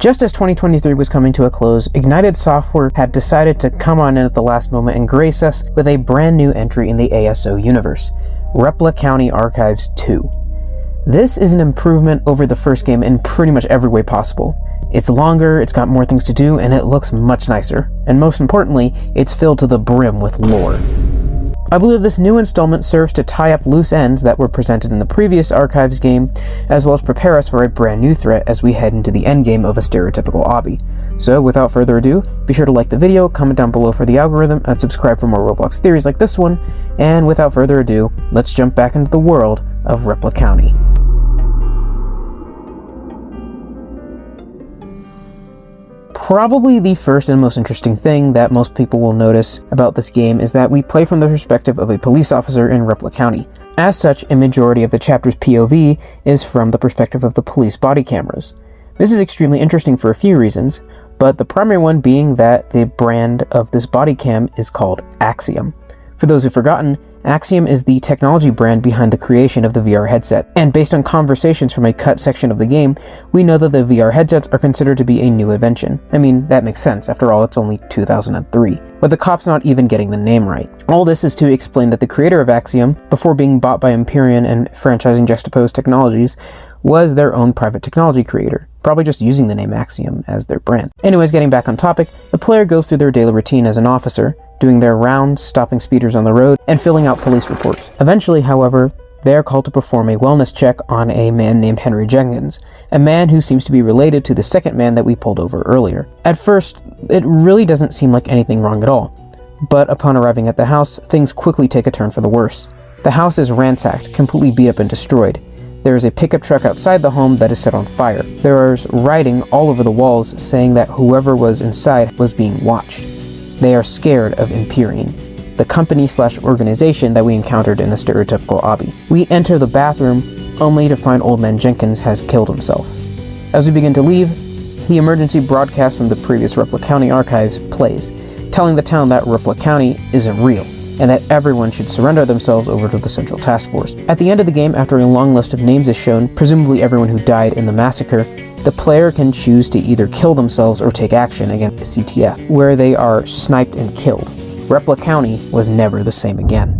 Just as 2023 was coming to a close, Ignited Software had decided to come on in at the last moment and grace us with a brand new entry in the ASO universe, Repleh County Archives 2. This is an improvement over the first game in pretty much every way possible. It's longer, it's got more things to do, and it looks much nicer. And most importantly, it's filled to the brim with lore. I believe this new installment serves to tie up loose ends that were presented in the previous Archives game, as well as prepare us for a brand new threat as we head into the endgame of a stereotypical Obby. So without further ado, be sure to like the video, comment down below for the algorithm, and subscribe for more Roblox theories like this one, and without further ado, let's jump back into the world of Repleh County. Probably the first and most interesting thing that most people will notice about this game is that we play from the perspective of a police officer in Repleh County. As such, a majority of the chapter's POV is from the perspective of the police body cameras. This is extremely interesting for a few reasons, but the primary one being that the brand of this body cam is called Axiom. For those who've forgotten, Axiom is the technology brand behind the creation of the VR headset, and based on conversations from a cut section of the game, we know that the VR headsets are considered to be a new invention. I mean, that makes sense, after all it's only 2003. But the cop's not even getting the name right. All this is to explain that the creator of Axiom, before being bought by Empyrean and franchising Juxtaposed Technologies, was their own private technology creator, probably just using the name Axiom as their brand. Anyways, getting back on topic, the player goes through their daily routine as an officer, doing their rounds, stopping speeders on the road, and filling out police reports. Eventually, however, they are called to perform a wellness check on a man named Henry Jenkins, a man who seems to be related to the second man that we pulled over earlier. At first, it really doesn't seem like anything wrong at all, but upon arriving at the house, things quickly take a turn for the worse. The house is ransacked, completely beat up and destroyed. There is a pickup truck outside the home that is set on fire. There is writing all over the walls saying that whoever was inside was being watched. They are scared of Empyrean, the company/organization that we encountered in a stereotypical Obby. We enter the bathroom only to find Old Man Jenkins has killed himself. As we begin to leave, the emergency broadcast from the previous Repleh County archives plays, telling the town that Repleh County isn't real, and that everyone should surrender themselves over to the Central Task Force. At the end of the game, after a long list of names is shown, presumably everyone who died in the massacre, the player can choose to either kill themselves or take action against CTF, where they are sniped and killed. Repleh County was never the same again.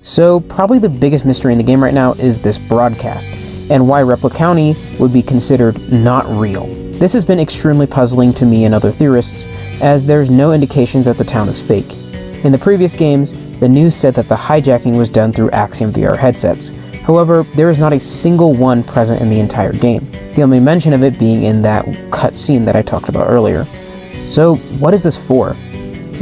So probably the biggest mystery in the game right now is this broadcast, and why Repleh County would be considered not real. This has been extremely puzzling to me and other theorists, as there's no indications that the town is fake. In the previous games, the news said that the hijacking was done through Axiom VR headsets. However, there is not a single one present in the entire game, the only mention of it being in that cutscene that I talked about earlier. So what is this for?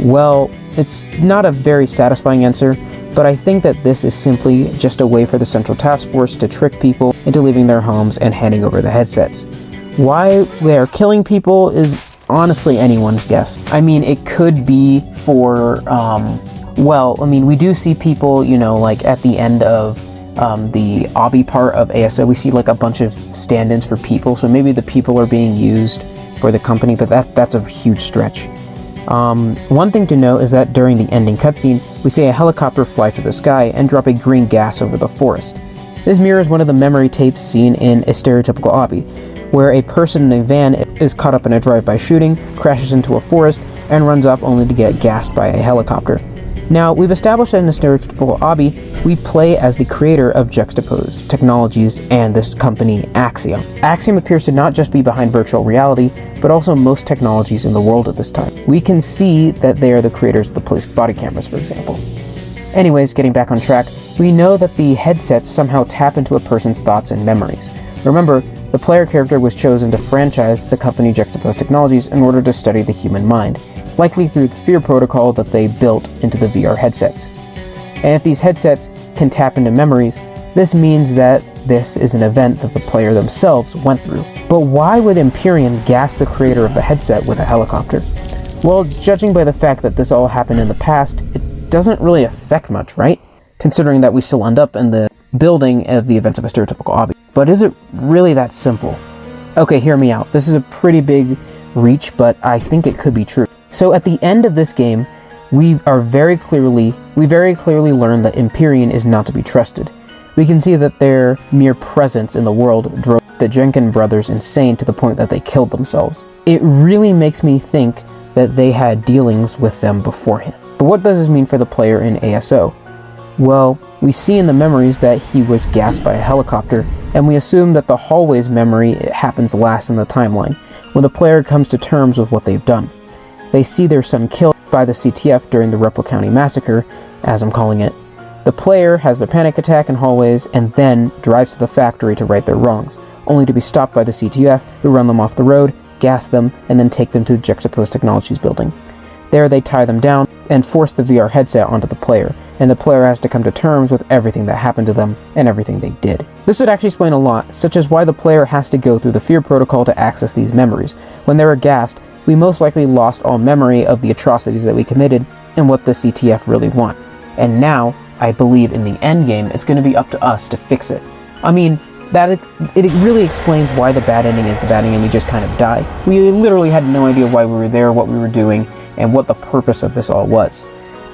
Well, it's not a very satisfying answer, but I think that this is simply just a way for the Central Task Force to trick people into leaving their homes and handing over the headsets. Why they are killing people is honestly anyone's guess. I mean, it could be for, we do see people, like at the end of the Obby part of ASO, we see like a bunch of stand-ins for people, so maybe the people are being used for the company, but that's a huge stretch. One thing to note is that during the ending cutscene, we see a helicopter fly through the sky and drop a green gas over the forest. This mirrors one of the memory tapes seen in a stereotypical Obby, where a person in a van is caught up in a drive-by shooting, crashes into a forest, and runs off only to get gassed by a helicopter. Now, we've established that in a stereotypical Obby, we play as the creator of Juxtaposed Technologies and this company, Axiom. Axiom appears to not just be behind virtual reality, but also most technologies in the world at this time. We can see that they are the creators of the police body cameras, for example. Anyways, getting back on track, we know that the headsets somehow tap into a person's thoughts and memories. Remember, the player character was chosen to franchise the company Juxtaposed Technologies in order to study the human mind, likely through the fear protocol that they built into the VR headsets. And if these headsets can tap into memories, this means that this is an event that the player themselves went through. But why would Empyrean gas the creator of the headset with a helicopter? Well, judging by the fact that this all happened in the past, it doesn't really affect much, right? Considering that we still end up in the building of the events of a stereotypical Obby. But is it really that simple? Okay, hear me out. This is a pretty big reach, but I think it could be true. So at the end of this game, we very clearly learn that Empyrean is not to be trusted. we can see that their mere presence in the world drove the Jenkins brothers insane to the point that they killed themselves. It really makes me think that they had dealings with them beforehand. But what does this mean for the player in ASO? Well, we see in the memories that he was gassed by a helicopter, and we assume that the hallways memory happens last in the timeline, when the player comes to terms with what they've done. They see their son killed by the CTF during the Repleh County massacre, as I'm calling it. The player has their panic attack in hallways and then drives to the factory to right their wrongs, only to be stopped by the CTF, who run them off the road, gas them, and then take them to the Juxtaposed Technologies building. There they tie them down and force the VR headset onto the player, and the player has to come to terms with everything that happened to them and everything they did. This would actually explain a lot, such as why the player has to go through the fear protocol to access these memories. When they were gassed, we most likely lost all memory of the atrocities that we committed and what the CTF really want. And now, I believe in the end game, it's going to be up to us to fix it. I mean, it really explains why the bad ending is the bad ending and we just kind of die. We literally had no idea why we were there, what we were doing, and what the purpose of this all was.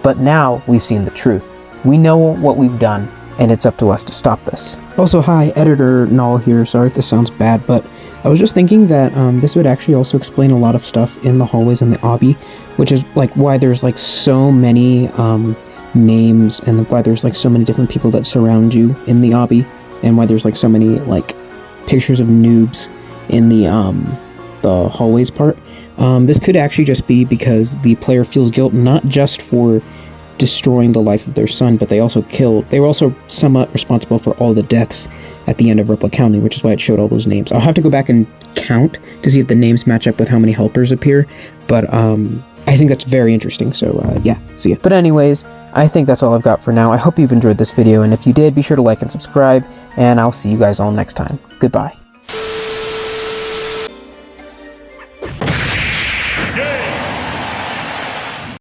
But now we've seen the truth. We know what we've done, and it's up to us to stop this. Also, hi, Editor Null here. Sorry if this sounds bad, but I was just thinking that this would actually also explain a lot of stuff in the hallways in the Obby, which is like why there's like so many names and why there's like so many different people that surround you in the Obby, and why there's like so many like pictures of noobs in the hallways part. This could actually just be because the player feels guilt not just for destroying the life of their son, but they were also somewhat responsible for all the deaths at the end of Repleh County, which is why it showed all those names. I'll have to go back and count to see if the names match up with how many helpers appear, but I think that's very interesting, so yeah, see ya. But anyways, I think that's all I've got for now. I hope you've enjoyed this video, and if you did, be sure to like and subscribe, and I'll see you guys all next time. Goodbye.